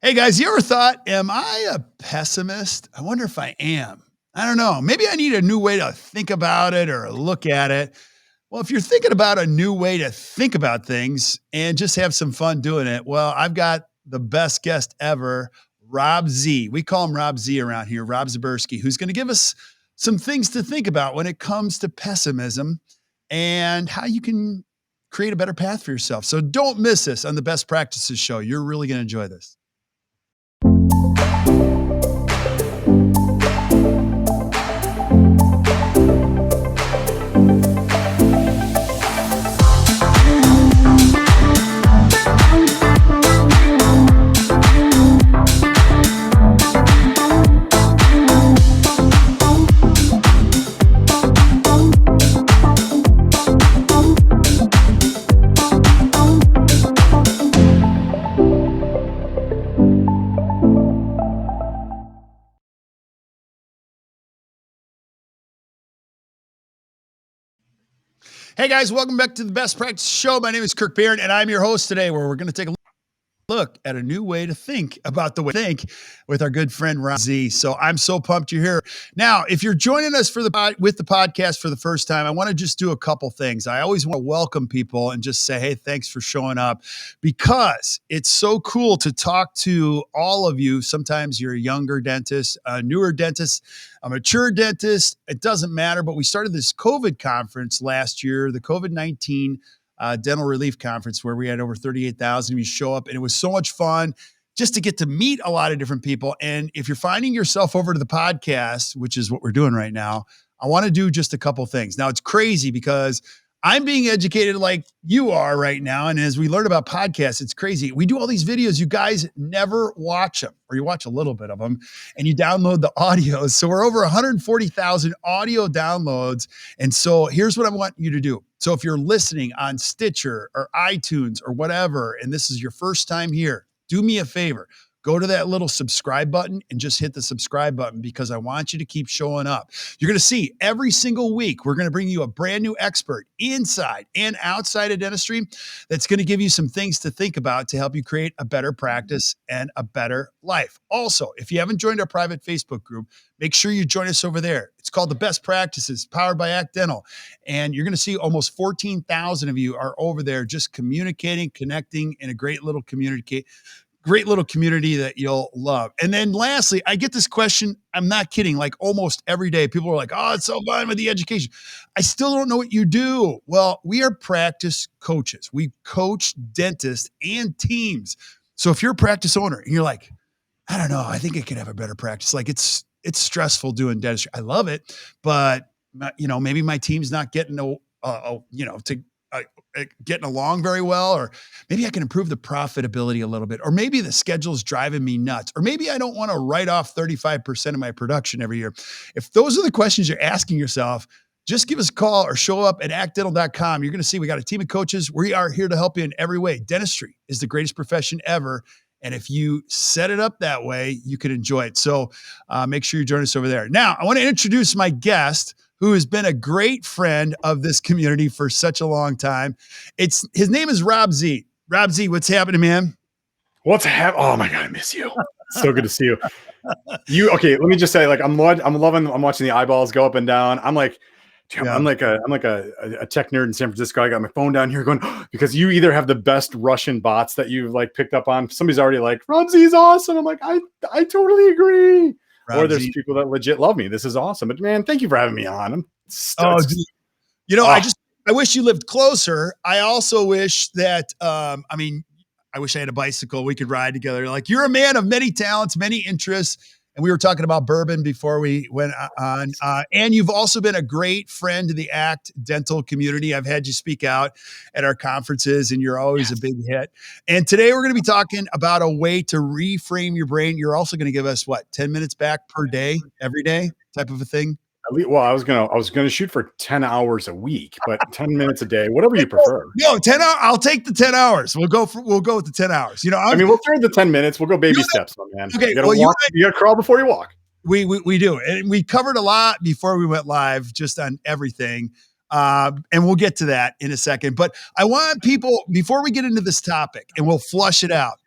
Hey guys, you ever thought, am I a pessimist? I wonder if I am. I don't know. Maybe I need a new way to think about it or look at it. Well, if you're thinking about a new way to think about things and just have some fun doing it, well, I've got the best guest ever, Robb Z. We call him Robb Z around here, Robb Zbierski, who's going to give us some things to think about when it comes to pessimism and how you can create a better path for yourself. So don't miss this on the Best Practices Show. You're really going to enjoy this. Hey guys, welcome back to the Best Practice Show. My name is Kirk Behrendt, and I'm your host today, where we're going to take a look at a new way to think about the way we think with our good friend Robb Z. So I'm so pumped you're here. Now, if you're joining us with the podcast for the first time, I want to just do a couple things. I always want to welcome people and just say, hey, thanks for showing up, because it's so cool to talk to all of you. Sometimes you're a younger dentist, a newer dentist, a mature dentist. It doesn't matter, but we started this COVID conference last year, the COVID-19 dental relief conference, where we had over 38,000 of you show up, and it was so much fun just to get to meet a lot of different people. And if you're finding yourself over to the podcast, which is what we're doing right now, I want to do just a couple things. Now, it's crazy because I'm being educated like you are right now. And as we learn about podcasts, it's crazy. We do all these videos. You guys never watch them, or you watch a little bit of them and you download the audios. So we're over 140,000 audio downloads. And so here's what I want you to do. So if you're listening on Stitcher or iTunes or whatever, and this is your first time here, do me a favor. Go to that little subscribe button and just hit the subscribe button, because I want you to keep showing up. You're going to see every single week, we're going to bring you a brand new expert inside and outside of dentistry that's going to give you some things to think about to help you create a better practice and a better life. Also, if you haven't joined our private Facebook group, make sure you join us over there. It's called The Best Practices, powered by Act Dental. And you're going to see almost 14,000 of you are over there just communicating, connecting in a great little community that you'll love. And then lastly, I get this question, I'm not kidding, like almost every day. People are like, oh, it's so fun with the education. I still don't know what you do. Well, we are practice coaches. We coach dentists and teams. So if you're a practice owner and you're like, I don't know, I think I could have a better practice. Like it's stressful doing dentistry. I love it, but maybe my team's not getting getting along very well, or maybe I can improve the profitability a little bit, or maybe the schedule's driving me nuts, or maybe I don't want to write off 35% of my production every year. If those are the questions you're asking yourself, just give us a call or show up at actdental.com. You're going to see we got a team of coaches. We are here to help you in every way. Dentistry is the greatest profession ever. And if you set it up that way, you can enjoy it. So make sure you join us over there. Now, I want to introduce my guest, who has been a great friend of this community for such a long time. His name is Robb Z. Robb Z, what's happening, man? Oh my God, I miss you. So good to see you. Okay, let me just say, like, I'm watching the eyeballs go up and down. I'm like, damn, yeah. I'm like a tech nerd in San Francisco. I got my phone down here going, because you either have the best Russian bots that you've like picked up on. Somebody's already like, Robb Z is awesome. I'm like, I totally agree. Robb or there's Z. People that legit love me. This is awesome. But man, thank you for having me on. I'm I wish you lived closer. I also wish that, I wish I had a bicycle. We could ride together. Like, you're a man of many talents, many interests. And we were talking about bourbon before we went on. And you've also been a great friend to the ACT dental community. I've had you speak out at our conferences, and you're always a big hit. And today we're going to be talking about a way to reframe your brain. You're also going to give us 10 minutes back per day, every day type of a thing? Well, I was gonna shoot for 10 hours a week, but 10 minutes a day, whatever you prefer. No, 10 hours. I'll take the 10 hours. We'll go with the 10 hours. We'll start the 10 minutes. We'll go baby steps, my man. Okay. You gotta crawl before you walk. We do. And we covered a lot before we went live, just on everything. And we'll get to that in a second. But I want people, before we get into this topic, and we'll flush it out,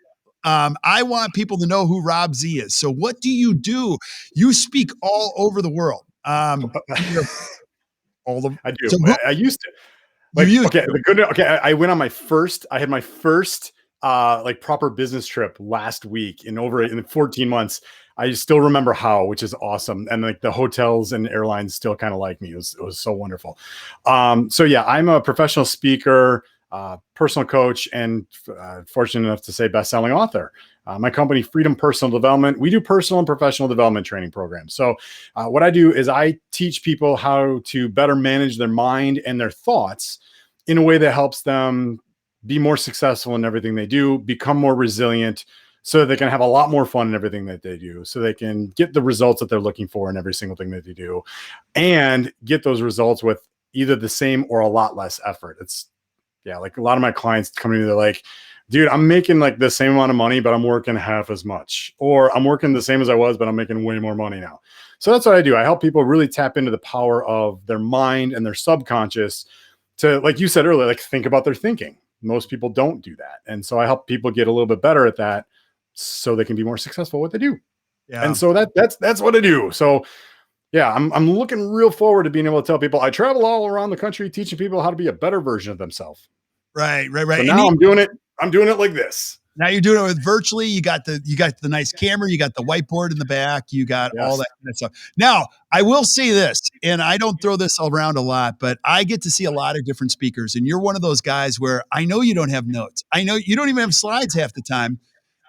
I want people to know who Robb Z is. So what do? You speak all over the world. All the, I do. so I used to. you Like, used okay, to. the good. Okay, I went on I had my first like proper business trip last week in 14 months. I still remember how, which is awesome. And like the hotels and airlines still kind of like me. It was so wonderful. So yeah, I'm a professional speaker, personal coach, and fortunate enough to say best-selling author. My company, Freedom Personal Development, we do personal and professional development training programs. So what I do is I teach people how to better manage their mind and their thoughts in a way that helps them be more successful in everything they do, become more resilient, so that they can have a lot more fun in everything that they do, so they can get the results that they're looking for in every single thing that they do, and get those results with either the same or a lot less effort. It's like a lot of my clients come to me, they're like, dude, I'm making like the same amount of money, but I'm working half as much, or I'm working the same as I was, but I'm making way more money now. So that's what I do. I help people really tap into the power of their mind and their subconscious to, like you said earlier, like think about their thinking. Most people don't do that. And so I help people get a little bit better at that so they can be more successful at what they do. Yeah. And so that's what I do. So yeah, I'm looking real forward to being able to tell people I travel all around the country teaching people how to be a better version of themselves. Right. So now I'm doing it like this. Now you're doing it with virtually. You got the nice camera. You got the whiteboard in the back. You got all that kind of stuff. Now I will say this, and I don't throw this around a lot, but I get to see a lot of different speakers, and you're one of those guys where I know you don't have notes. I know you don't even have slides half the time,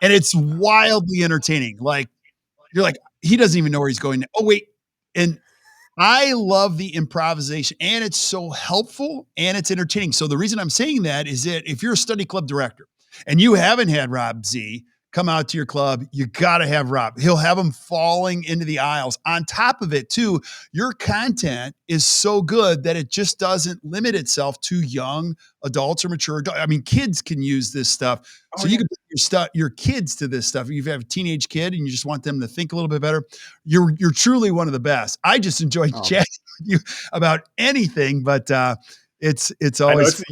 and it's wildly entertaining. Like you're like, he doesn't even know where he's going. Oh wait, and I love the improvisation, and it's so helpful and it's entertaining. So the reason I'm saying that is that if you're a study club director and you haven't had Robb Z come out to your club, you got to have Robb. He'll have them falling into the aisles. On top of it, too, your content is so good that it just doesn't limit itself to young adults or mature adults. I mean, kids can use this stuff. So you can put your kids to this stuff. If you have a teenage kid and you just want them to think a little bit better, you're truly one of the best. I just enjoy chatting with you about anything, but it's always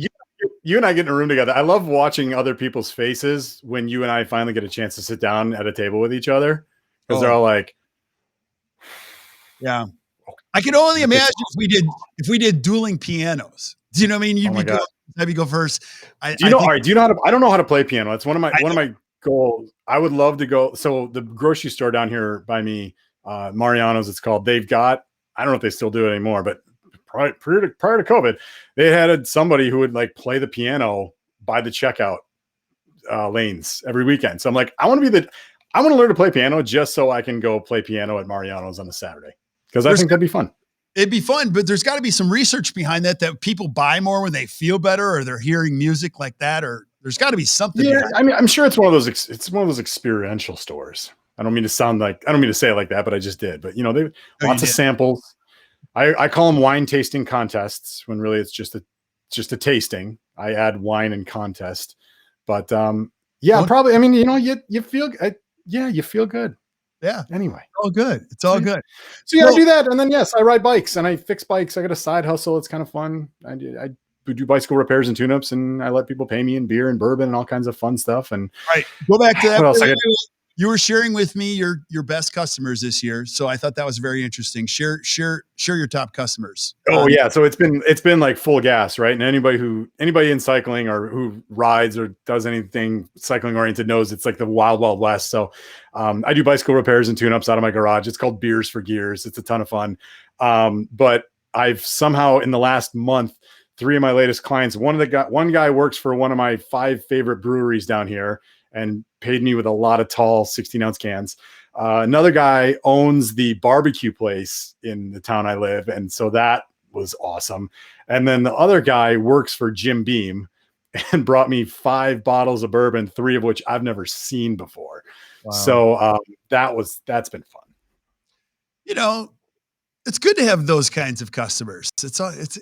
you and I get in a room together. I love watching other people's faces when you and I finally get a chance to sit down at a table with each other, because they're all like, yeah. I can only imagine if we did dueling pianos. Do you know what I mean? Have you go first. Do you know how to, I don't know how to play piano. It's one of my goals. I would love to go. So the grocery store down here by me, Mariano's, it's called, they've got, I don't know if they still do it anymore, but prior to COVID, they had somebody who would like play the piano by the checkout lanes every weekend. So I'm like, I want to learn to play piano just so I can go play piano at Mariano's on a Saturday, because I think that'd be fun. It'd be fun, but there's got to be some research behind that people buy more when they feel better, or they're hearing music like that, or there's got to be something. Yeah, I mean, I'm sure it's one of those experiential stores. I don't mean to say it like that, but I just did. But they lots of samples. I call them wine tasting contests, when really it's just a tasting. I add wine and contest, but probably. I mean, you feel good. Yeah. Anyway, it's all good. It's all good. So I do that, and then I ride bikes and I fix bikes. I got a side hustle. It's kind of fun. I do bicycle repairs and tune-ups, and I let people pay me in beer and bourbon and all kinds of fun stuff. And go back to that. What else you were sharing with me your best customers this year, so I thought that was very interesting. Share your top customers. Oh yeah, so it's been like full gas, right? And anybody in cycling or who rides or does anything cycling oriented knows it's like the wild west. So I do bicycle repairs and tune-ups out of my garage. It's called Beers for Gears. It's a ton of fun. But I've somehow in the last month, 3 of my latest clients, one guy works for one of my 5 favorite breweries down here and paid me with a lot of tall 16-ounce cans. Another guy owns the barbecue place in the town I live, and so that was awesome. And then the other guy works for Jim Beam and brought me 5 bottles of bourbon, 3 of which I've never seen before. Wow. So that's been fun. It's good to have those kinds of customers. It sounds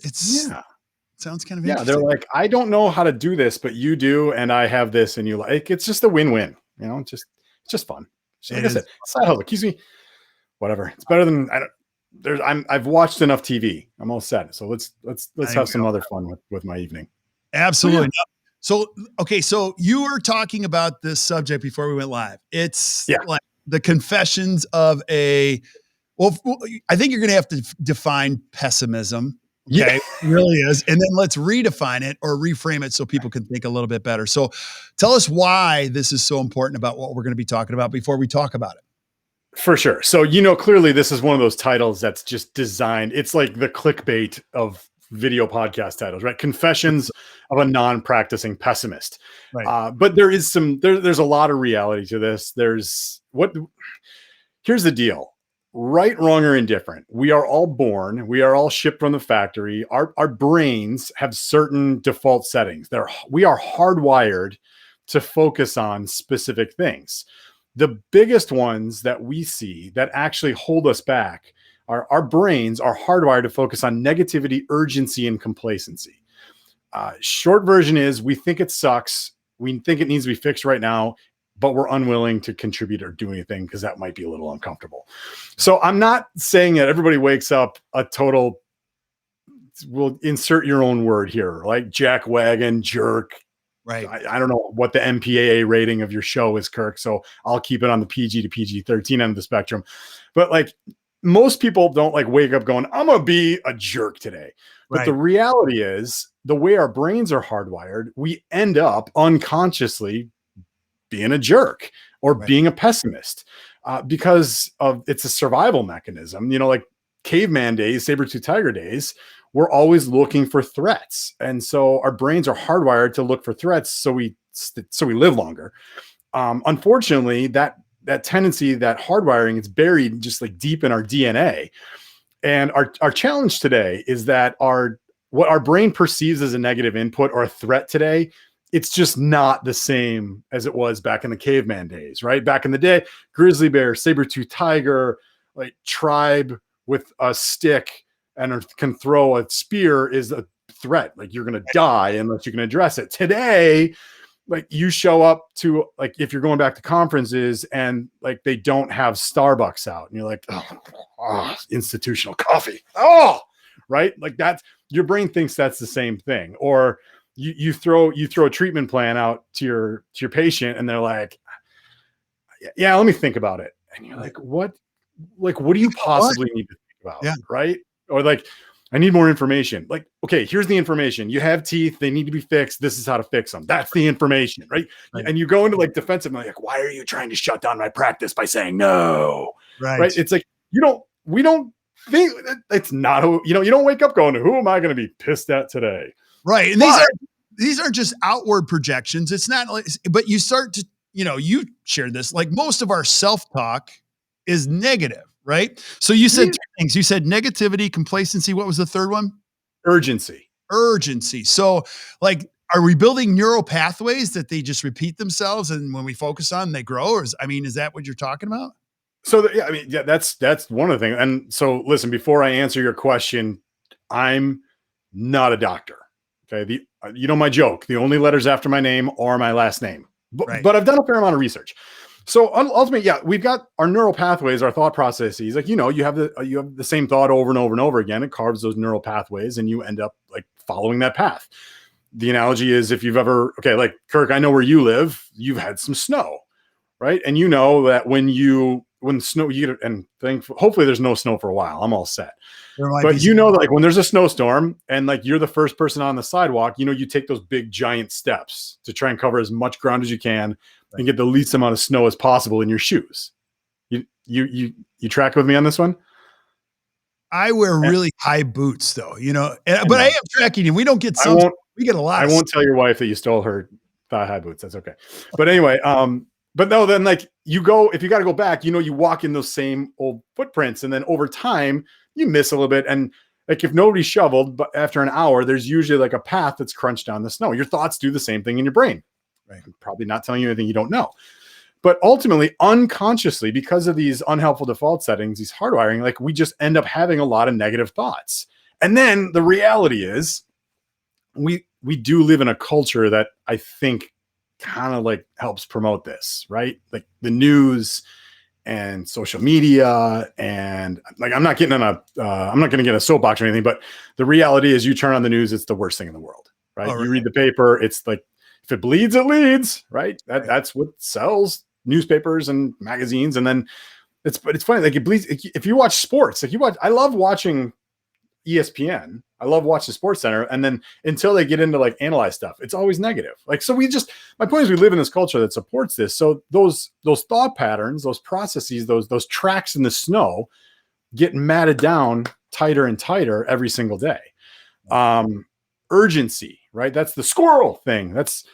kind of interesting. They're like, I don't know how to do this, but you do, and I have this, and you like. It's just a win-win. It's just fun. So like I said, side hustle keeps me, whatever. It's better than I've watched enough TV. I'm all set. So let's have some other fun with my evening. Absolutely. So, okay. So you were talking about this subject before we went live. It's like the confessions of I think you're going to have to define pessimism. Okay. It really is. And then let's redefine it or reframe it so people can think a little bit better. So tell us why this is so important about what we're going to be talking about before we talk about it. For sure. So, clearly this is one of those titles that's just designed. It's like the clickbait of video podcast titles, right? Confessions of a non-practicing pessimist. Right. But there's a lot of reality to this. Here's the deal. Right, wrong, or indifferent. We are all born. We are all shipped from the factory. Our brains have certain default settings. We are hardwired to focus on specific things. The biggest ones that we see that actually hold us back are our brains are hardwired to focus on negativity, urgency, and complacency. Short version is we think it sucks. We think it needs to be fixed right now, but we're unwilling to contribute or do anything because that might be a little uncomfortable. So I'm not saying that everybody wakes up a total, we'll insert your own word here, like jackwagon, jerk. Right. I don't know what the MPAA rating of your show is, Kirk. So I'll keep it on the PG to PG-13 end of the spectrum. But like most people don't like wake up going, I'm going to be a jerk today. But the reality is the way our brains are hardwired, we end up unconsciously being a jerk or being a pessimist because it's a survival mechanism, like caveman days, saber-tooth tiger days. We're always looking for threats. And so our brains are hardwired to look for threats. So we live longer. Unfortunately, that tendency, that hardwiring, is buried just like deep in our DNA. And our challenge today is that what our brain perceives as a negative input or a threat today, it's just not the same as it was back in the caveman days, right? Back in the day, grizzly bear, saber-tooth tiger, like tribe with a stick and can throw a spear is a threat. Like you're going to die unless you can address it. Today, like you show up to, like, if you're going back to conferences and like they don't have Starbucks out and you're like, oh, institutional coffee. Oh, right. Like that's, your brain thinks that's the same thing. Or you throw a treatment plan out to your patient and they're like, yeah, let me think about it. And you're like, what do you possibly need to think about? Yeah. Right. Or like, I need more information. Like, okay, here's the information. You have teeth. They need to be fixed. This is how to fix them. That's the information. Right. And you go into like defensive, like, why are you trying to shut down my practice by saying no? Right. It's like, we don't think it's not, you don't wake up going, who am I going to be pissed at today? Right. And these aren't just outward projections. It's not like, but you start to, you shared this, like most of our self-talk is negative, right? So you said two things. You said negativity, complacency. What was the third one? Urgency. So like, are we building neural pathways that they just repeat themselves? And when we focus on them, they grow? Or is that what you're talking about? So that's one of the things. And so listen, before I answer your question, I'm not a doctor. Okay. My joke, the only letters after my name are my last name, but I've done a fair amount of research. So ultimately, we've got our neural pathways, our thought processes. Like, you have the same thought over and over and over again. It carves those neural pathways and you end up like following that path. The analogy is if you've ever, like Kirk, I know where you live, you've had some snow, right? And you know that when snow, hopefully there's no snow for a while. I'm all set. But like when there's a snowstorm and like you're the first person on the sidewalk, you take those big giant steps to try and cover as much ground as you can and get the least amount of snow as possible in your shoes. You track with me on this one? I wear really high boots though, but I am tracking you. We don't get some, we get a lot. I won't tell your wife that you stole her thigh high boots. That's okay. But anyway, but no, then like if you got to go back, you walk in those same old footprints and then over time you miss a little bit. And like if nobody shoveled, but after an hour, there's usually like a path that's crunched down the snow. Your thoughts do the same thing in your brain. Right. I'm probably not telling you anything you don't know. But ultimately, unconsciously, because of these unhelpful default settings, these hardwiring, like we just end up having a lot of negative thoughts. And then the reality is we do live in a culture that I think kind of like helps promote this, right? Like the news and social media. And like, I'm not going to get a soapbox or anything, but the reality is you turn on the news, it's the worst thing in the world, right? You read the paper, it's like, if it bleeds, it leads, right? That's what sells newspapers and magazines. And then it's funny, like it bleeds. If you watch sports, I love watching ESPN. I love watching Sports Center. And then until they get into like analyze stuff, it's always negative. Like, so my point is we live in this culture that supports this. So those thought patterns, those processes, those tracks in the snow get matted down tighter and tighter every single day. Urgency, right? That's the squirrel thing. That's,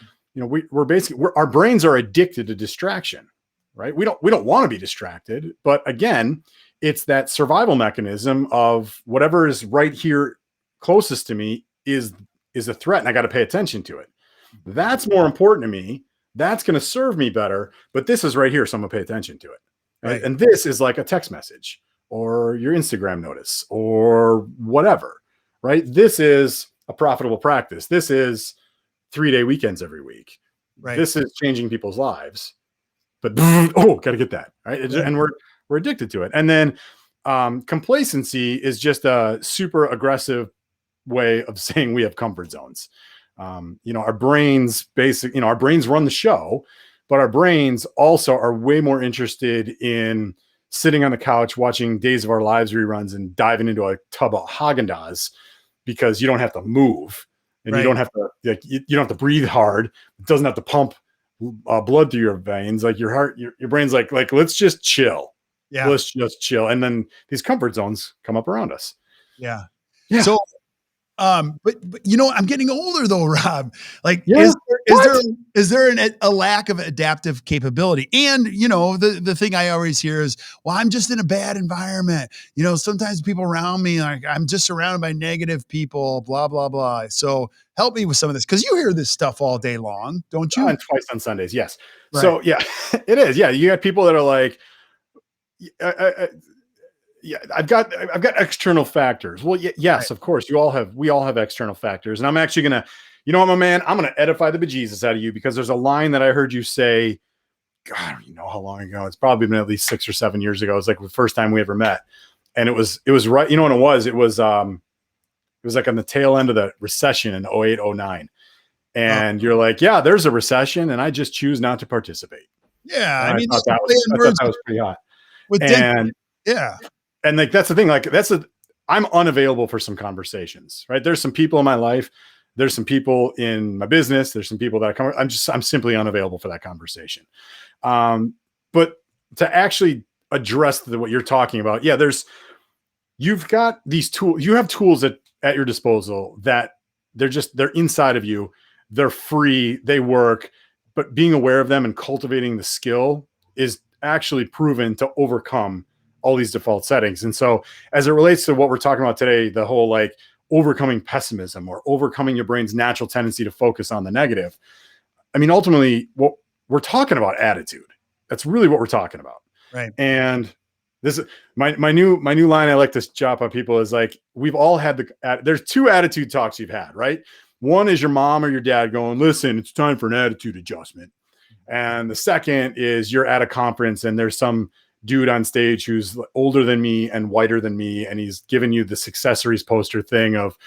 our brains are addicted to distraction, right? We don't want to be distracted, but again, it's that survival mechanism of whatever is right here closest to me is a threat, and I got to pay attention to it. That's more important to me. That's going to serve me better, but this is right here, so I'm going to pay attention to it. Right? And this is like a text message or your Instagram notice or whatever, right? This is a profitable practice. This is 3-day weekends every week. Right. This is changing people's lives. But got to get that, right? And we're addicted to it. And then complacency is just a super aggressive way of saying we have comfort zones. Our brains our brains run the show, but our brains also are way more interested in sitting on the couch watching Days of Our Lives reruns and diving into a tub of Haagen-Dazs because you don't have to move and you don't have to you don't have to breathe hard. It doesn't have to pump blood through your veins. Like your heart, your brain's like let's just chill. Yeah, let's just chill. And then these comfort zones come up around us. Yeah. So, but I'm getting older though, Rob. Like, is there a lack of adaptive capability? And the thing I always hear is, well, I'm just in a bad environment. Sometimes people around me, like I'm just surrounded by negative people, blah, blah, blah. So help me with some of this. Cause you hear this stuff all day long, don't you? And twice on Sundays. Yes. Right. So yeah, it is. Yeah. You got people that are like, I've got external factors. Well, yes, of course we all have external factors. And I'm actually going to, you know what, my man, I'm going to edify the bejesus out of you because there's a line that I heard you say, God, I don't even know how long ago. It's probably been at least 6 or 7 years ago. It was like the first time we ever met. And it was right. You know what it was like on the tail end of the recession in 08, 09. And you're like, yeah, there's a recession and I just choose not to participate. Yeah. I thought that was pretty hot. And like, that's the thing, like I'm unavailable for some conversations, right? There's some people in my life. There's some people in my business. There's some people that I'm simply unavailable for that conversation. But to actually address what you're talking about. Yeah. You've got these tools, you have tools at your disposal that they're inside of you. They're free. They work, but being aware of them and cultivating the skill is actually proven to overcome all these default settings. And so as it relates to what we're talking about today, the whole like overcoming pessimism or overcoming your brain's natural tendency to focus on the negative. I mean, ultimately what we're talking about attitude. That's really what we're talking about. Right. And this is my new line I like to chop on people is like, we've all had there's 2 attitude talks you've had, right? One is your mom or your dad going, listen, it's time for an attitude adjustment. And the second is you're at a conference and there's some dude on stage who's older than me and whiter than me. And he's giving you this accessories poster thing of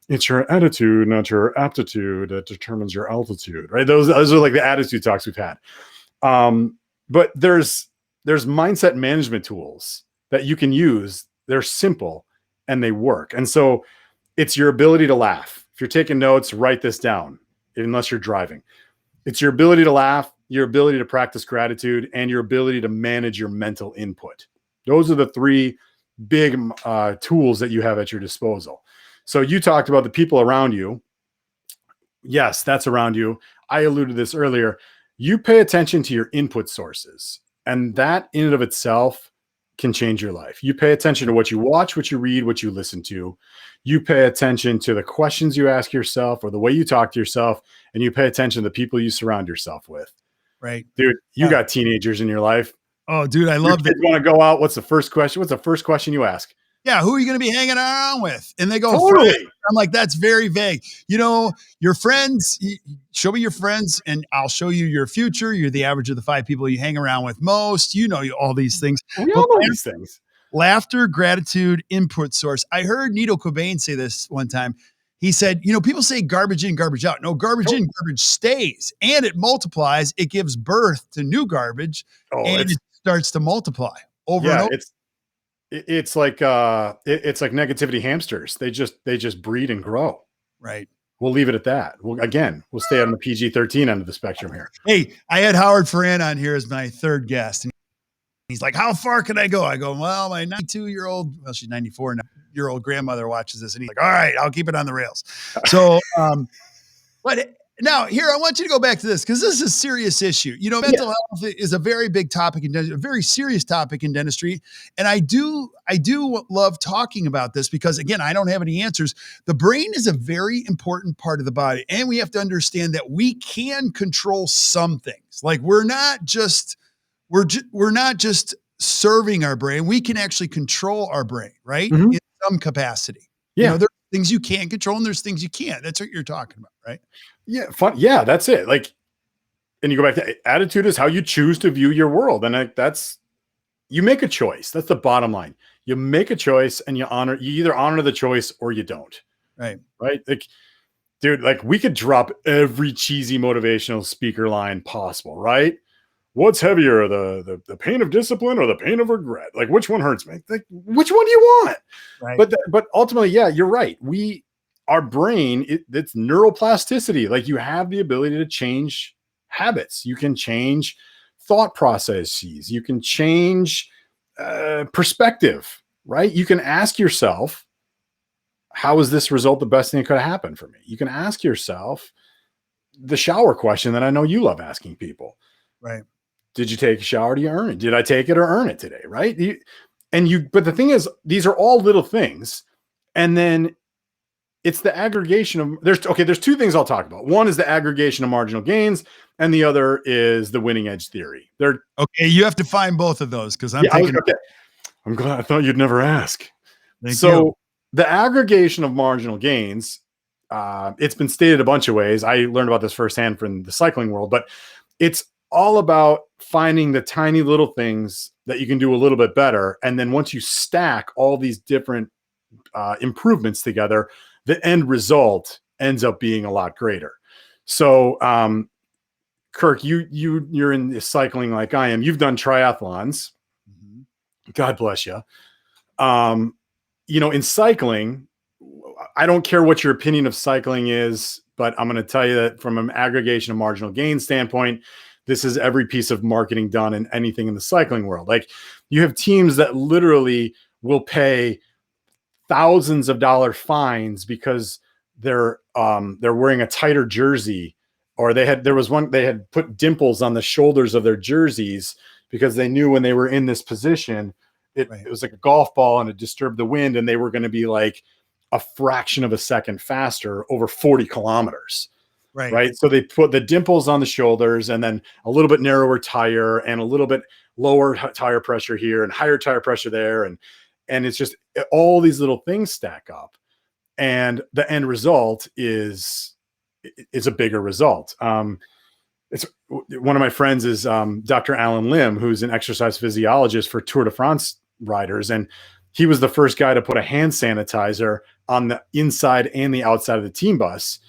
it's your attitude, not your aptitude that determines your altitude, right? Those are like the attitude talks we've had. But there's mindset management tools that you can use. They're simple and they work. And so it's your ability to laugh. If you're taking notes, write this down, unless you're driving. It's your ability to laugh, your ability to practice gratitude, and your ability to manage your mental input. Those are the 3 big tools that you have at your disposal. So you talked about the people around you. Yes, that's around you. I alluded to this earlier. You pay attention to your input sources, and that in and of itself can change your life. You pay attention to what you watch, what you read, what you listen to. You pay attention to the questions you ask yourself or the way you talk to yourself, and you pay attention to the people you surround yourself with. Right. Dude, you got teenagers in your life. Oh, dude, I love that. You want to go out. What's the first question? What's the first question you ask? Yeah, who are you going to be hanging around with? And they go, Totally. friends. I'm like, that's very vague. You know, your friends, show me your friends and I'll show you your future. You're the average of the 5 people you hang around with most. You know all these things. We But all know these things. laughter, gratitude, input source. I heard Nito Cobain say this one time. He said, you know, people say garbage in, garbage out. No, garbage in, garbage stays. And it multiplies. It gives birth to new garbage. And it starts to multiply over and over. It's like it's like negativity hamsters. They just breed and grow. Right. We'll leave it at that. We'll stay on the PG-13 end of the spectrum here. Hey, I had Howard Ferran on here as my 3rd guest. And he's like, how far can I go? I go, well, my 92-year-old, well, she's 94-year-old grandmother watches this. And he's like, all right, I'll keep it on the rails. So, but now here, I want you to go back to this because this is a serious issue. You know, mental health is a very big topic in dentistry, a very serious topic in dentistry. And I do love talking about this because, again, I don't have any answers. The brain is a very important part of the body. And we have to understand that we can control some things. Like we're not just serving our brain. We can actually control our brain, right? Mm-hmm. In some capacity. Yeah. You know, there's things you can control and there's things you can't. That's what you're talking about, right? Yeah. Fun. Yeah, that's it. Like, and you go back to attitude is how you choose to view your world. And you make a choice. That's the bottom line. You make a choice and you either honor the choice or you don't. Right. Right. Like, dude, like we could drop every cheesy motivational speaker line possible, right? What's heavier, the pain of discipline or the pain of regret? Like, which one hurts me? Like, which one do you want? Right. But ultimately, yeah, you're right. Our brain, it's neuroplasticity. Like, you have the ability to change habits. You can change thought processes. You can change perspective, right? You can ask yourself, how is this result the best thing that could have happened for me? You can ask yourself the shower question that I know you love asking people. Right. Did you take a shower? Do you earn it? Did I take it or earn it today? Right. But the thing is, these are all little things. And then it's the aggregation of there's 2 things I'll talk about. One is the aggregation of marginal gains. And the other is the winning edge theory. Okay. You have to find both of those because I'm glad. I thought you'd never ask. Thank you. The aggregation of marginal gains, it's been stated a bunch of ways. I learned about this firsthand from the cycling world, but it's all about finding the tiny little things that you can do a little bit better. And then once you stack all these different improvements together, the end result ends up being a lot greater. So, Kirk, you're in cycling like I am. You've done triathlons. Mm-hmm. God bless you. You know, in cycling, I don't care what your opinion of cycling is, but I'm going to tell you that from an aggregation of marginal gain standpoint, this is every piece of marketing done in anything in the cycling world. Like, you have teams that literally will pay thousands of dollar fines because they're wearing a tighter jersey, or they had put dimples on the shoulders of their jerseys because they knew when they were in this position, it was like a golf ball and it disturbed the wind, and they were going to be like a fraction of a second faster over 40 kilometers. Right. So they put the dimples on the shoulders and then a little bit narrower tire and a little bit lower tire pressure here and higher tire pressure there. And it's just all these little things stack up. And the end result is a bigger result. It's one of my friends is Dr. Alan Lim, who's an exercise physiologist for Tour de France riders. And he was the first guy to put a hand sanitizer on the inside and the outside of the team bus,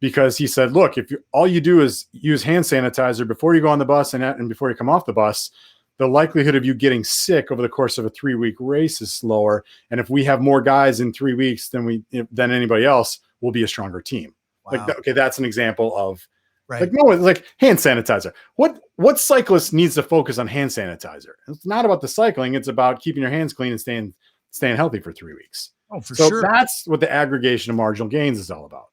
because he said, look, if all you do is use hand sanitizer before you go on the bus and before you come off the bus, the likelihood of you getting sick over the course of a 3-week race is lower. And if we have more guys in 3 weeks than anybody else, we'll be a stronger team. Wow. Like, that's an example of like hand sanitizer. What cyclist needs to focus on hand sanitizer? It's not about the cycling. It's about keeping your hands clean and staying healthy for 3 weeks. Oh, for sure. That's what the aggregation of marginal gains is all about.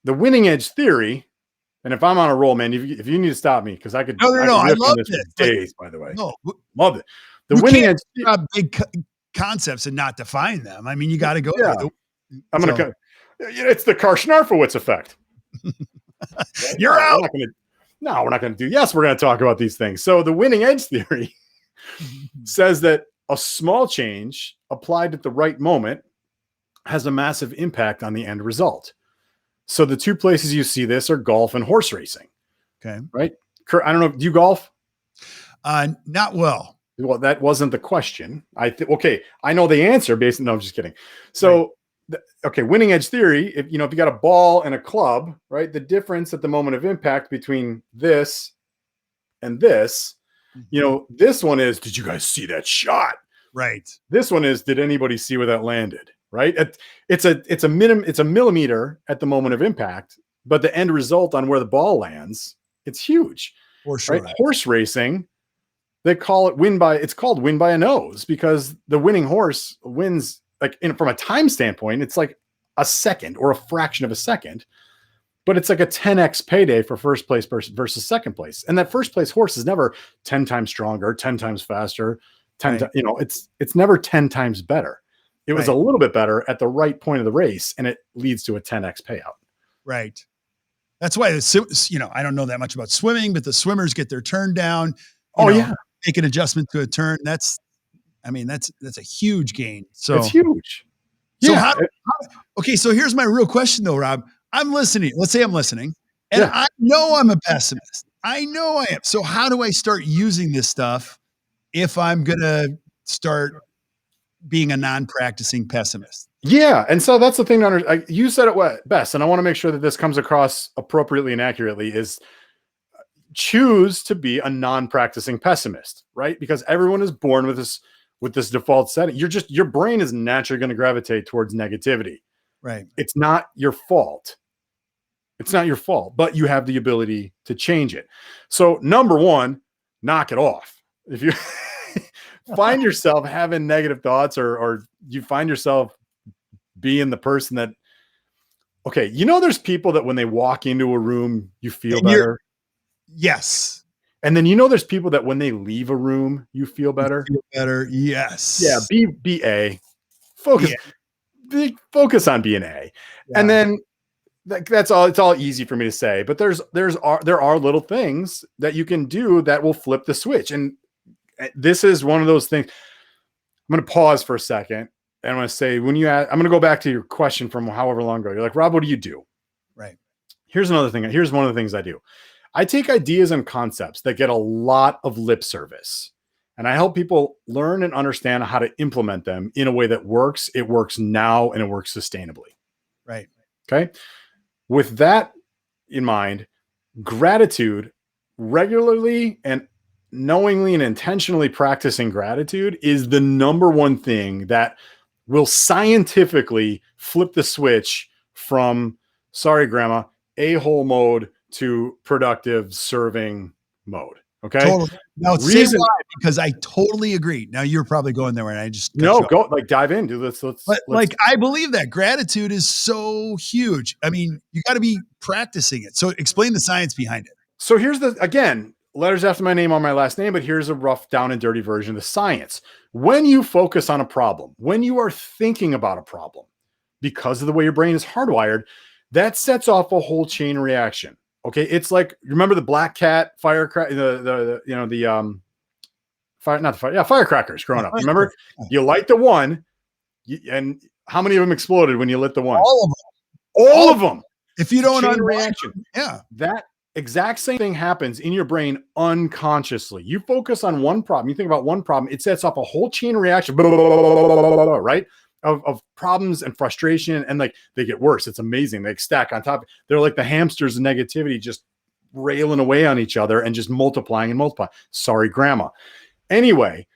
The winning edge theory, and if I'm on a roll, man, if you need to stop me, because I could. No, I love this for days. By the way, love it. The winning edge big concepts and not define them. I mean, you got to go. Yeah. It's the Karl-Schnarfowitz effect. You're out. We're not going to do. Yes, we're going to talk about these things. So the winning edge theory says that a small change applied at the right moment has a massive impact on the end result. So the two places you see this are golf and horse racing. Okay. Right. I don't know. Do you golf? Not well. Well, that wasn't the question. Okay. I know the answer based. No, I'm just kidding. So, okay. Winning edge theory. If you got a ball and a club, right? The difference at the moment of impact between this and this, this one is, did you guys see that shot? Right. This one is, did anybody see where that landed? Right. It's a millimeter at the moment of impact, but the end result on where the ball lands, it's huge. For sure. Right? Horse racing, they call it it's called win by a nose, because the winning horse wins from a time standpoint, it's like a second or a fraction of a second, but it's like a 10x payday for first place versus second place. And that first place horse is never 10 times stronger, 10 times faster, it's never 10 times better. It was a little bit better at the right point of the race, and it leads to a 10x payout. Right. That's why, I don't know that much about swimming, but the swimmers get their turn down. Make an adjustment to a turn. That's a huge gain. So it's huge. So so here's my real question though, Rob. I'm listening. Let's say I'm listening, and I know I'm a pessimist. I know I am. So how do I start using this stuff if I'm going to start being a non-practicing pessimist? Yeah. And so that's the thing. You said it best, and I want to make sure that this comes across appropriately and accurately, is choose to be a non-practicing pessimist, right? Because everyone is born with this default setting. Your brain is naturally going to gravitate towards negativity. Right. It's not your fault. It's not your fault, but you have the ability to change it. So number one, knock it off. If you find yourself having negative thoughts, or you find yourself being the person that, there's people that when they walk into a room, you feel better. Yes. And then, there's people that when they leave a room, you feel better. Yes. Yeah. Be A. Focus. Yeah. Focus on being A. Yeah. And then that's all. It's all easy for me to say, but there are little things that you can do that will flip the switch. And this is one of those things. I'm going to pause for a second. And I'm going to say, I'm going to go back to your question from however long ago. You're like, Rob, what do you do? Right. Here's another thing. Here's one of the things I do. I take ideas and concepts that get a lot of lip service, and I help people learn and understand how to implement them in a way that works. It works now, and it works sustainably. Right. Okay. With that in mind, gratitude, regularly and knowingly and intentionally practicing gratitude, is the number one thing that will scientifically flip the switch from, sorry, grandma, a-hole mode to productive serving mode. Okay. Totally. Now say why, because I totally agree. Now you're probably going there, and I just dive in, dude. Let's I believe that gratitude is so huge. I mean, you got to be practicing it. So explain the science behind it. So here's letters after my name on my last name, but here's a rough down and dirty version of the science. When you focus on a problem, when you are thinking about a problem, because of the way your brain is hardwired, that sets off a whole chain reaction. Okay. It's like, remember the black cat firecracker, firecrackers growing up. Remember, you light the one, and how many of them exploded when you lit the one? All of them. If you don't understand reaction. Yeah. That exact same thing happens in your brain unconsciously. You focus on one problem, you think about one problem, it sets off a whole chain reaction, right? Of problems and frustration, and like they get worse. It's amazing. They stack on top. They're like the hamsters of negativity, just railing away on each other and just multiplying and multiplying. Sorry, grandma. Anyway,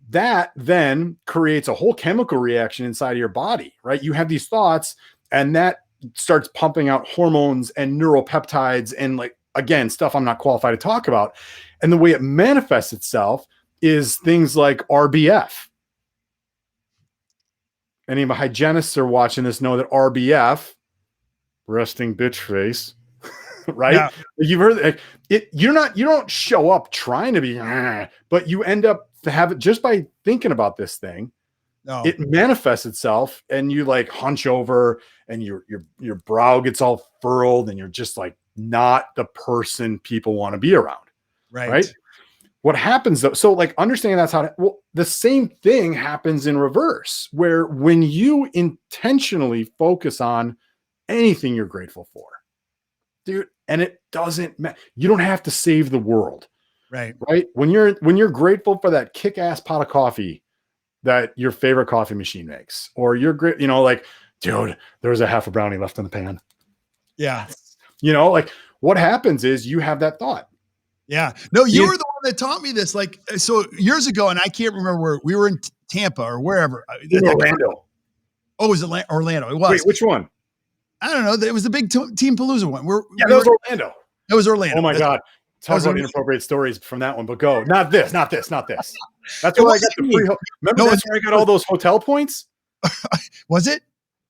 that then creates a whole chemical reaction inside of your body, right? You have these thoughts, and that starts pumping out hormones and neuropeptides and, like, again, stuff I'm not qualified to talk about. And the way it manifests itself is things like RBF. Any of my hygienists are watching this know that RBF, resting bitch face, right? Yeah. You've heard it. You don't show up trying to be, but you end up to have it just by thinking about this thing. No. It manifests itself, and you like hunch over, and your brow gets all furrowed, and you're just like not the person people want to be around. Right. what happens though, so like understanding that's how, well, the same thing happens in reverse, where when you intentionally focus on anything you're grateful for, dude, and it doesn't matter, you don't have to save the world. Right. Right. When you're grateful for that kick-ass pot of coffee that your favorite coffee machine makes, or you're great, like, dude, there's a half a brownie left in the pan. Yeah. Like what happens is you have that thought. Yeah. No, you were the one that taught me this, like, so years ago, and I can't remember where we were in Tampa or wherever. In Orlando. Oh, it was Orlando. It was. Wait, which one? I don't know. It was the big Team Palooza one. That was Orlando. It was Orlando. Oh my God. Talk about inappropriate stories from that one, but go. Not this. That's where I got the free. Remember that's where I got all those hotel points? Was it?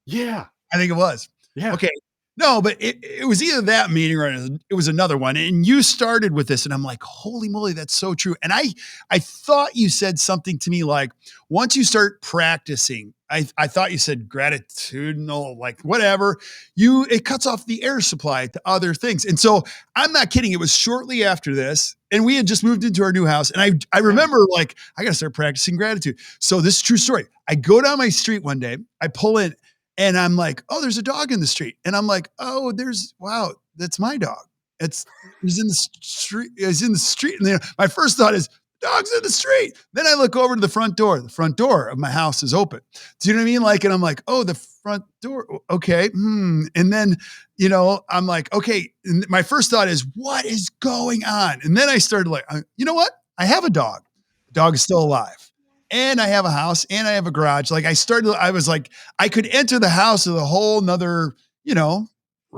Yeah. I think it was. Yeah. Okay. No, but it was either that meeting or it was another one. And you started with this and I'm like, holy moly, that's so true. And I thought you said something to me like, once you start practicing, I thought you said gratitudinal, like whatever, it cuts off the air supply to other things. And so I'm not kidding. It was shortly after this and we had just moved into our new house. And I remember like, I got to start practicing gratitude. So this is a true story. I go down my street one day, I pull in, and I'm like, oh, there's a dog in the street. And I'm like, oh, wow, that's my dog. He's in the street. He's in the street. And then my first thought is, dog's in the street. Then I look over to the front door. The front door of my house is open. Do you know what I mean? Like, and I'm like, oh, the front door. Okay. And then, I'm like, okay. And my first thought is, what is going on? And then I started like, you know what? I have a dog. The dog is still alive. And I have a house and I have a garage. Like I was like, I could enter the house with a whole nother,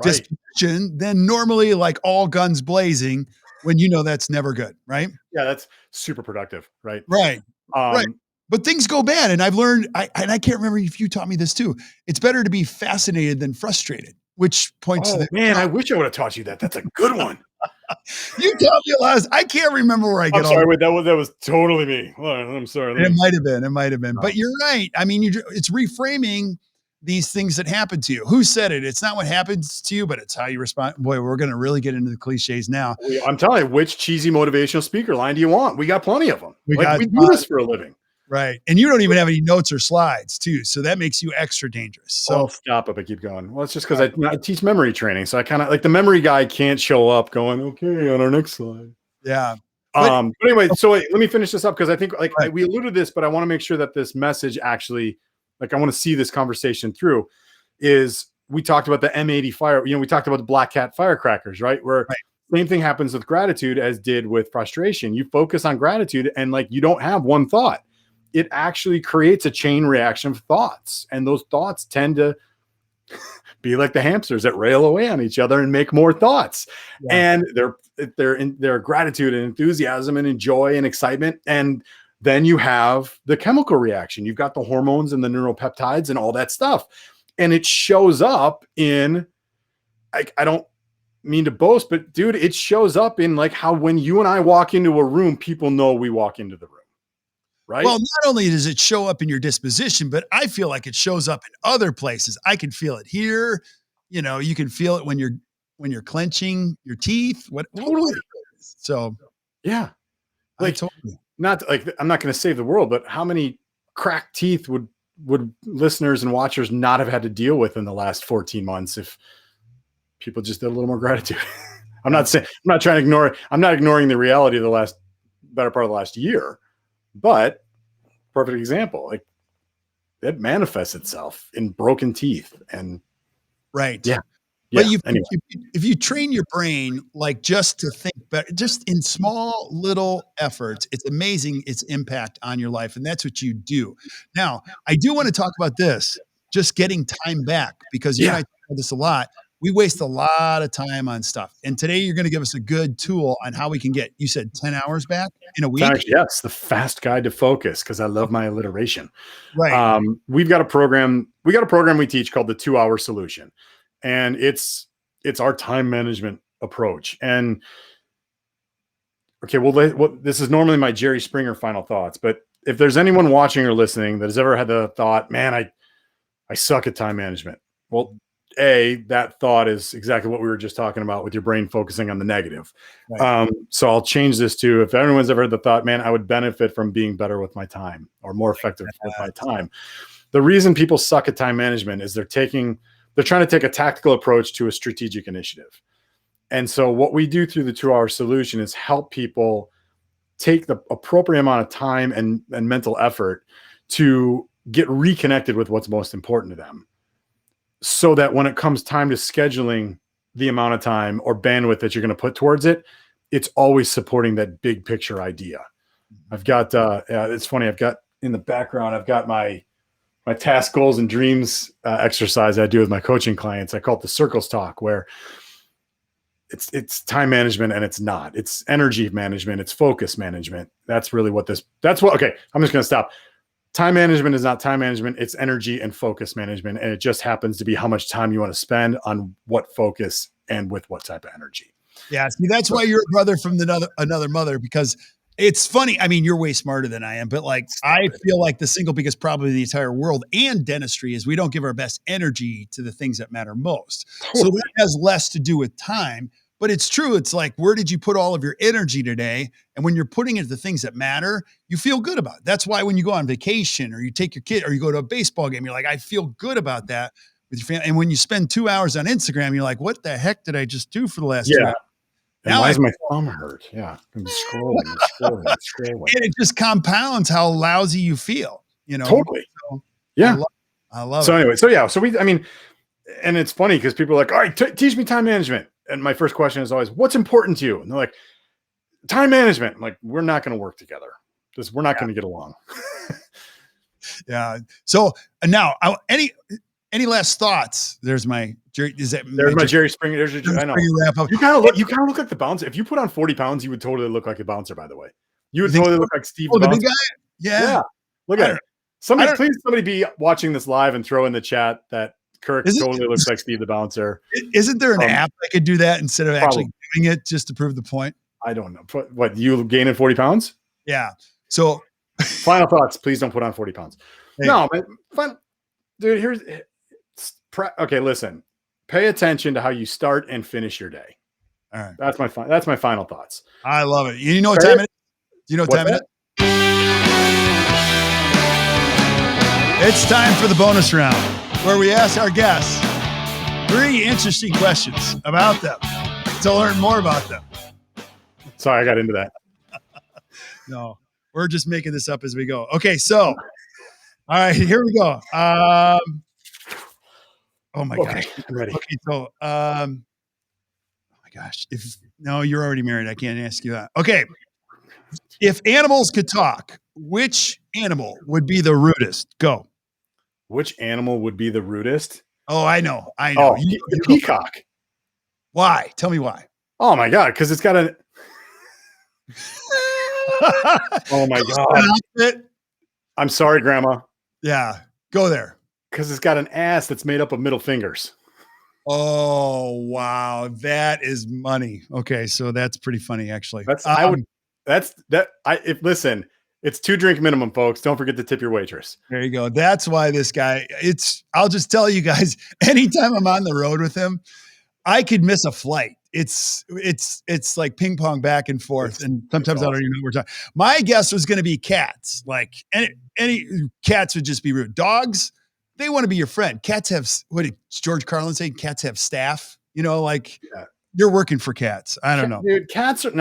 disposition than normally, like all guns blazing when that's never good. Right. Yeah. That's super productive. Right. Right. Right. But things go bad. And I've learned, and I can't remember if you taught me this too. It's better to be fascinated than frustrated, which points to man, I wish I would have taught you that. That's a good one. You taught me a lot. I can't remember where I get. I'm sorry, that was totally me. I'm sorry. It might have been. But you're right. I mean, it's reframing these things that happen to you. Who said it? It's not what happens to you, but it's how you respond. Boy, we're going to really get into the cliches now. I'm telling you, which cheesy motivational speaker line do you want? We got plenty of them. We do this for a living. Right. And you don't even have any notes or slides too. So that makes you extra dangerous. So stop it, but keep going. Well, it's just because I teach memory training. So I kind of like the memory guy can't show up going, okay, on our next slide. Yeah. But anyway, so let me finish this up because I think we alluded to this, but I want to make sure that this message actually, I want to see this conversation through, is we talked about the M80 fire. We talked about the Black Cat firecrackers, right? Where same thing happens with gratitude as did with frustration. You focus on gratitude and you don't have one thought. It actually creates a chain reaction of thoughts. And those thoughts tend to be like the hamsters that rail away on each other and make more thoughts. Yeah. And they're in their gratitude and enthusiasm and joy and excitement. And then you have the chemical reaction. You've got the hormones and the neuropeptides and all that stuff. And it shows up in, I don't mean to boast, but dude, it shows up in how when you and I walk into a room, people know we walk into the room. Right? Well, not only does it show up in your disposition, but I feel like it shows up in other places. I can feel it here. You can feel it when you're clenching your teeth. Totally. So, yeah. Not I'm not going to save the world, but how many cracked teeth would listeners and watchers not have had to deal with in the last 14 months if people just did a little more gratitude? I'm not trying to ignore it. I'm not ignoring the reality of the better part of the last year. But perfect example, it manifests itself in broken teeth and yeah. But if you train your brain just to think better, just in small little efforts, it's amazing its impact on your life, and that's what you do. Now, I do want to talk about this, just getting time back, because you and I talk about this a lot. We waste a lot of time on stuff. And today you're going to give us a good tool on how we can get, you said 10 hours back in a week? Yes, the fast guide to focus, because I love my alliteration. Right. We've got a program we teach called the 2-hour solution. And it's our time management approach. And okay, well, this is normally my Jerry Springer final thoughts, but if there's anyone watching or listening that has ever had the thought, man, I suck at time management. Well, that thought is exactly what we were just talking about with your brain focusing on the negative. Right. So I'll change this to, if everyone's ever heard the thought, man, I would benefit from being better with my time or more effective with my time. The reason people suck at time management is they're trying to take a tactical approach to a strategic initiative. And so what we do through the 2-hour solution is help people take the appropriate amount of time and mental effort to get reconnected with what's most important to them, so that when it comes time to scheduling the amount of time or bandwidth that you're going to put towards it, it's always supporting that big picture idea. I've got, it's funny. I've got in the background, I've got my task, goals, and dreams exercise I do with my coaching clients. I call it the circles talk, where it's time management, and it's not. It's energy management. It's focus management. That's really what okay, I'm just going to stop. Time management is not time management. It's energy and focus management. And it just happens to be how much time you want to spend on what focus and with what type of energy. Yeah. See, that's why you're a brother from another mother, because it's funny. I mean, you're way smarter than I am, but like, I feel like the single biggest problem in the entire world and dentistry is we don't give our best energy to the things that matter most. Totally. So that has less to do with time, but it's true. It's like, where did you put all of your energy today? And when you're putting it to the things that matter, you feel good about it. That's why when you go on vacation or you take your kid or you go to a baseball game, you're like, I feel good about that with your family. And when you spend 2 hours on Instagram, you're like, what the heck did I just do for the last 2 hours? And why does my thumb hurt? Yeah. I'm scrolling. And it just compounds how lousy you feel, Totally. So, yeah. I love it. So anyway, and it's funny because people are like, all right, teach me time management. And my first question is always, what's important to you? And they're like, time management. I'm like, we're not going to work together. We're not going to get along. Yeah. So now any last thoughts? There's my Jerry. There's my Jerry Springer. There's your, I know. You kind of look like the bouncer. If you put on 40 pounds, you would totally look like a bouncer, by the way. You would totally look like Steve. The big guy? Yeah. Look at it. Somebody be watching this live and throw in the chat that Kirk totally looks like Steve the Bouncer. Isn't there an app that could do that instead of actually doing it just to prove the point? I don't know. What, you gaining 40 pounds? Yeah. So final thoughts. Please don't put on 40 pounds. Hey. No, but fun. Dude, okay, listen. Pay attention to how you start and finish your day. All right. That's my final thoughts. I love it. You know what time it is? Do you know what time it is? It's time for the bonus round, where we ask our guests 3 interesting questions about them to learn more about them. Sorry, I got into that. No, we're just making this up as we go. Okay, so, all right, here we go. Oh my gosh, I'm ready. Okay, so, oh my gosh, you're already married. I can't ask you that. Okay, if animals could talk, which animal would be the rudest? Go. Which animal would be the rudest? Oh, I know. Oh, the peacock. Why? Tell me why. Oh my God, because it's got a. Oh my God. I'm sorry, Grandma. Yeah, go there. Because it's got an ass that's made up of middle fingers. Oh wow, that is money. Okay, so that's pretty funny, actually. Listen. It's 2 drink minimum, folks. Don't forget to tip your waitress. There you go. That's why this guy, I'll just tell you guys, anytime I'm on the road with him, I could miss a flight. It's like ping pong back and forth. And sometimes awesome. I don't even know what we're talking. My guess was going to be cats. Like any cats would just be rude. Dogs, they want to be your friend. Cats have, what did George Carlin say? Cats have staff, You're working for cats. I don't know. Dude, cats are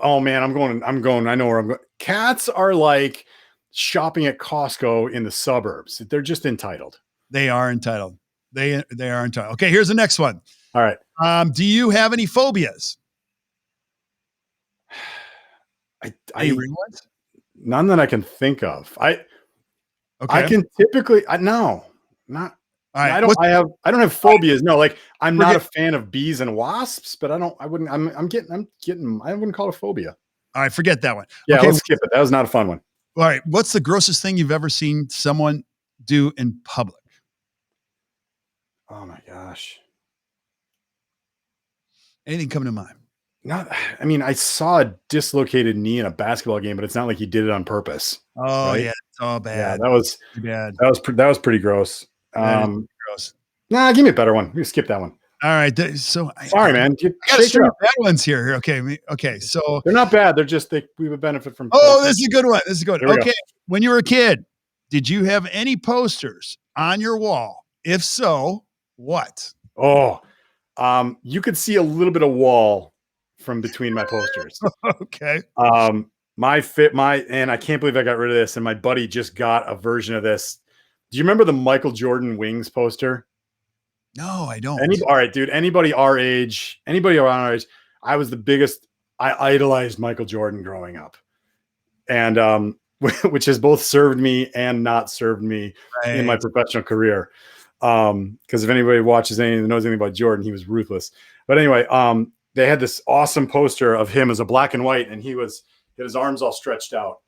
oh man, I'm going. I know where I'm going. Cats are like shopping at Costco in the suburbs. They're just entitled. They are entitled. They are entitled. Okay, here's the next one. All right. Do you have any phobias? None that I can think of. I can typically not. All right. I don't have phobias. No, like I'm not a fan of bees and wasps, but I wouldn't call it a phobia. All right, forget that one. Yeah, okay, let's skip it. That was not a fun one. All right. What's the grossest thing you've ever seen someone do in public? Oh my gosh. Anything coming to mind? I saw a dislocated knee in a basketball game, but it's not like he did it on purpose. Oh, right? Yeah. It's all bad. Yeah, that was bad. That was pretty gross. Gross. Nah, give me a better one. We skip that one. All right. So Sorry, man. I got a string of bad ones here. Okay. Okay. So they're not bad. They're just we would benefit from. Oh, this is a good one. This is a good one. Okay. Go. When you were a kid, did you have any posters on your wall? If so, what? Oh, you could see a little bit of wall from between my posters. Okay. And I can't believe I got rid of this. And my buddy just got a version of this. Do you remember the Michael Jordan Wings poster? No, I don't. All right, dude. Anybody our age, anybody around our age, I was the biggest. I idolized Michael Jordan growing up, and which has both served me and not served me in my professional career. Because if anybody watches anything that knows anything about Jordan, he was ruthless. But anyway, they had this awesome poster of him as a black and white, and he had his arms all stretched out,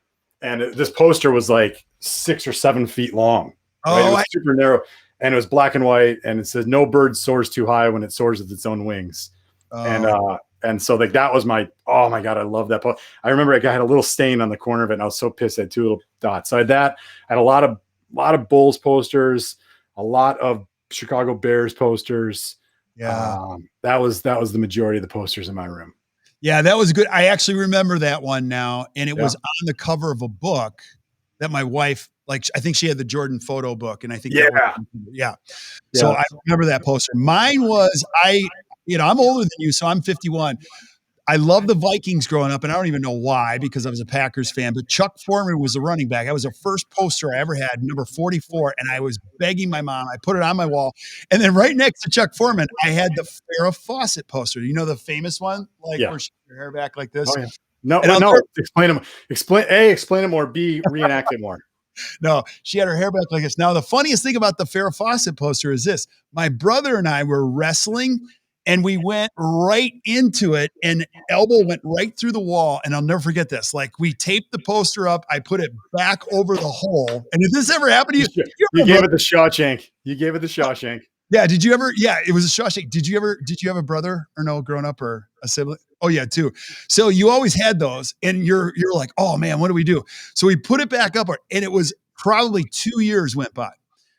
and this poster was like 6 or 7 feet long. Right? It was super narrow, and it was black and white, and it says no bird soars too high when it soars with its own wings. And so like that was oh my God, I love that poster. I remember I had a little stain on the corner of it, and I was so pissed. I had 2 little dots. So I had that. I had a lot of Bulls posters, a lot of Chicago Bears posters. Yeah. That was the majority of the posters in my room. Yeah, that was good. I actually remember that one now. And it was on the cover of a book that my wife, like, I think she had the Jordan photo book. And I think, So I remember that poster. Mine was, I'm older than you, so I'm 51. I love the Vikings growing up, and I don't even know why, because I was a Packers fan, but Chuck Foreman was the running back. That was the first poster I ever had, number 44, and I was begging my mom. I put it on my wall. And then right next to Chuck Foreman, I had the Farrah Fawcett poster. You know the famous one? Where she had her hair back like this? Oh, yeah. No. Explain it more. B, reenact it more. No, she had her hair back like this. Now, the funniest thing about the Farrah Fawcett poster is this. My brother and I were wrestling, and we went right into it, and elbow went right through the wall. And I'll never forget this. Like, we taped the poster up. I put it back over the hole. And if this ever happened to you, you gave it the Shawshank. You gave it the Shawshank. Yeah. Did you ever? Yeah, it was a Shawshank. Did you have a brother or no growing up, or a sibling? Oh yeah, 2. So you always had those, and you're like, oh man, what do we do? So we put it back up, and it was probably 2 years went by.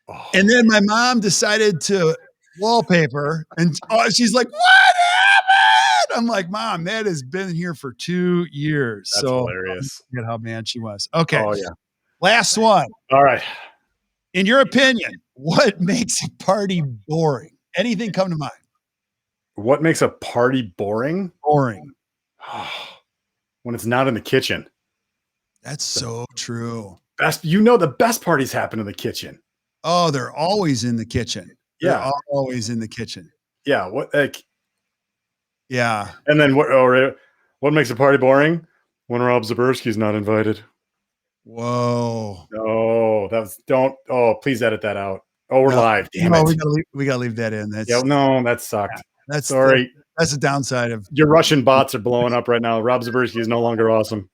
Oh. And then my mom decided to wallpaper, and she's like, what happened? I'm like, Mom, that has been here for 2 years. That's hilarious. Forget how mad she was. Okay. Oh yeah. Last one. All right. In your opinion, what makes a party boring? Anything come to mind? What makes a party boring? Boring. When it's not in the kitchen. That's so true. The best parties happen in the kitchen. Oh, they're always in the kitchen. Yeah. Always in the kitchen. Yeah. Yeah. And then what makes a party boring? When Robb Zbierski's not invited. Whoa. No, please edit that out. Oh, we're live. Damn it. We gotta leave that in. That sucked. That's sorry. That's the downside of your Russian bots are blowing up right now. Robb Zbierski is no longer awesome.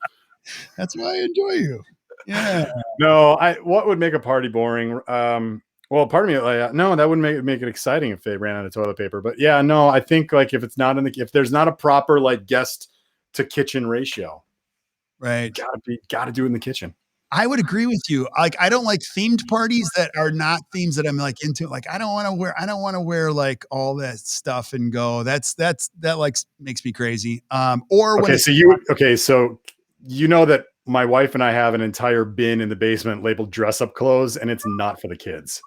That's why I enjoy you. Yeah. No, what would make a party boring? Well, part of me, no, that wouldn't make it exciting if they ran out of toilet paper. But yeah, no, I think like if there's not a proper like guest to kitchen ratio, right? Got to do it in the kitchen. I would agree with you. Like, I don't like themed parties that are not themes that I'm like into. Like, I don't want to wear like all that stuff and go. That like makes me crazy. So you know that my wife and I have an entire bin in the basement labeled dress up clothes, and it's not for the kids.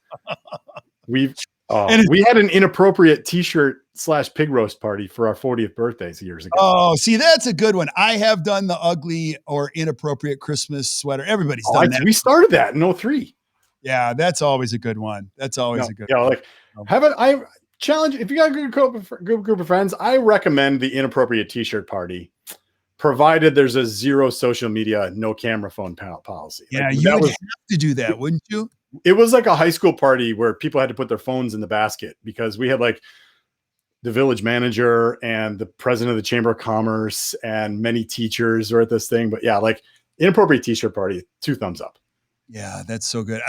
We had an inappropriate t-shirt / pig roast party for our 40th birthdays years ago. Oh, see, that's a good one. I have done the ugly or inappropriate Christmas sweater. Everybody's done that. We started that in 2003. Yeah, that's always a good one. That's always a good one. Like I challenge, if you got a good group of friends, I recommend the inappropriate t-shirt party, provided there's a 0 social media, no camera phone policy. Yeah, you would have to do that, wouldn't you? It was like a high school party where people had to put their phones in the basket because we had like the village manager and the president of the Chamber of Commerce and many teachers were at this thing. But yeah, like inappropriate t-shirt party, 2 thumbs up. Yeah, that's so good.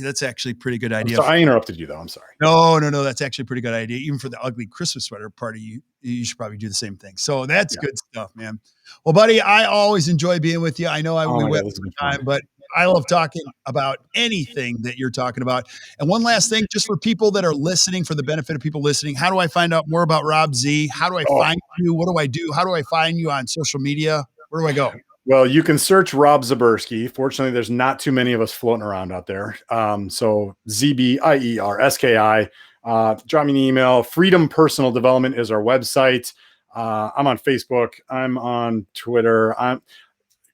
That's actually a pretty good idea. So I interrupted you though. I'm sorry. No. That's actually a pretty good idea. Even for the ugly Christmas sweater party, you should probably do the same thing. So that's good stuff, man. Well, buddy, I always enjoy being with you. I know we went some time, but I love talking about anything that you're talking about. And one last thing, just for people that are listening, for the benefit of people listening, how do I find out more about Robb Z? How do I find you? What do I do? How do I find you on social media? Where do I go? Well, you can search Robb Zbierski. Fortunately, there's not too many of us floating around out there. So Zbierski. Drop me an email. Freedom Personal Development is our website. I'm on Facebook. I'm on Twitter.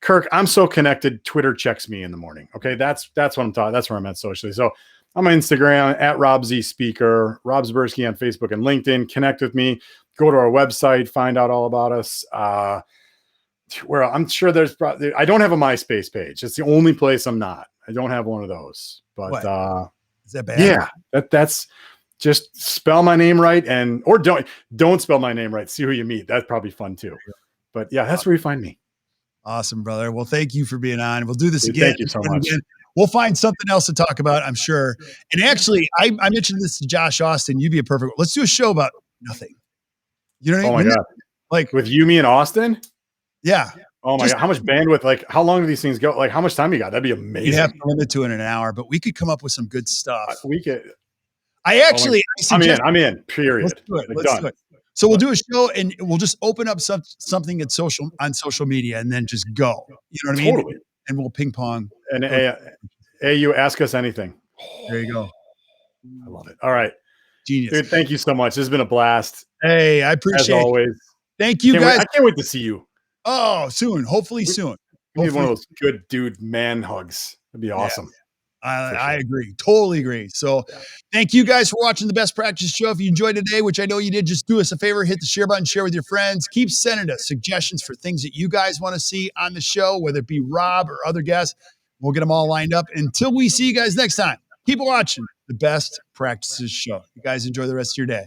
Kirk, I'm so connected. Twitter checks me in the morning. Okay. That's what I'm talking. That's where I'm at socially. So I'm on Instagram at Robb Z Speaker, Robb Zbierski on Facebook and LinkedIn. Connect with me. Go to our website. Find out all about us. Where I'm sure there's probably, I don't have a MySpace page. It's the only place I'm not. I don't have one of those. But is that bad? Yeah, that's just spell my name right, or don't spell my name right. See who you meet. That's probably fun too. But yeah, that's where you find me. Awesome, brother. Well, thank you for being on. We'll do this again. Thank you so much. We'll find something else to talk about, I'm sure. And actually, I mentioned this to Josh Austin. You'd be a perfect. Let's do a show about nothing. You know what I mean? Oh my God. Like with you, me, and Austin. Yeah. Oh my God. How much bandwidth? Like, how long do these things go? Like, how much time you got? That'd be amazing. You'd have to limit to it in an hour, but we could come up with some good stuff. We could. I'm in. Period. Let's do it. Let's do it. So we'll do a show and we'll just open up something on social media and then just go. You know what I mean? Totally. And we'll ping pong. And you ask us anything. There you go. I love it. All right. Genius. Dude, thank you so much. This has been a blast. Hey, I appreciate it. As always. Thank you, guys. I can't wait to see you. Oh, soon. Hopefully soon. We need one of those good dude man hugs. That'd be awesome. Yeah. I agree. Totally agree. So thank you guys for watching the Best Practice Show. If you enjoyed today, which I know you did, just do us a favor, hit the share button, share with your friends. Keep sending us suggestions for things that you guys want to see on the show, whether it be Rob or other guests. We'll get them all lined up. Until we see you guys next time, keep watching the Best Practices Show. You guys enjoy the rest of your day.